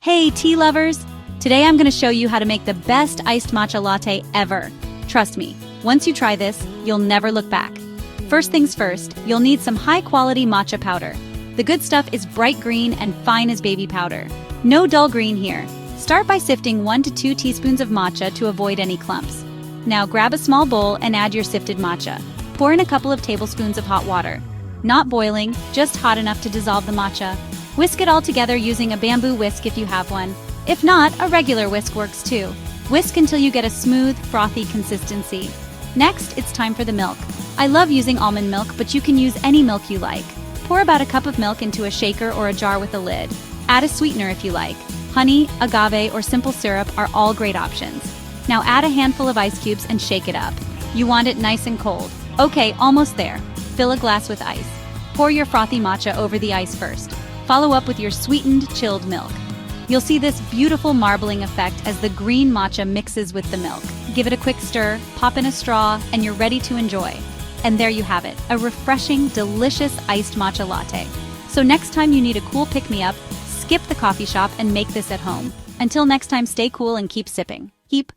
Hey, tea lovers! Today I'm going to show you how to make the best iced matcha latte ever. Trust me, once you try this, you'll never look back. First things first, you'll need some high-quality matcha powder. The good stuff is bright green and fine as baby powder. No dull green here. Start by sifting 1 to 2 teaspoons of matcha to avoid any clumps. Now grab a small bowl and add your sifted matcha. Pour in a couple of tablespoons of hot water. Not boiling, just hot enough to dissolve the matcha. Whisk it all together using a bamboo whisk if you have one. If not, a regular whisk works too. Whisk until you get a smooth, frothy consistency. Next, it's time for the milk. I love using almond milk, but you can use any milk you like. Pour about a cup of milk into a shaker or a jar with a lid. Add a sweetener if you like. Honey, agave, or simple syrup are all great options. Now add a handful of ice cubes and shake it up. You want it nice and cold. Okay, almost there. Fill a glass with ice. Pour your frothy matcha over the ice first. Follow up with your sweetened, chilled milk. You'll see this beautiful marbling effect as the green matcha mixes with the milk. Give it a quick stir, pop in a straw, and you're ready to enjoy. And there you have it, a refreshing, delicious iced matcha latte. So next time you need a cool pick-me-up, skip the coffee shop and make this at home. Until next time, stay cool and keep sipping. Keep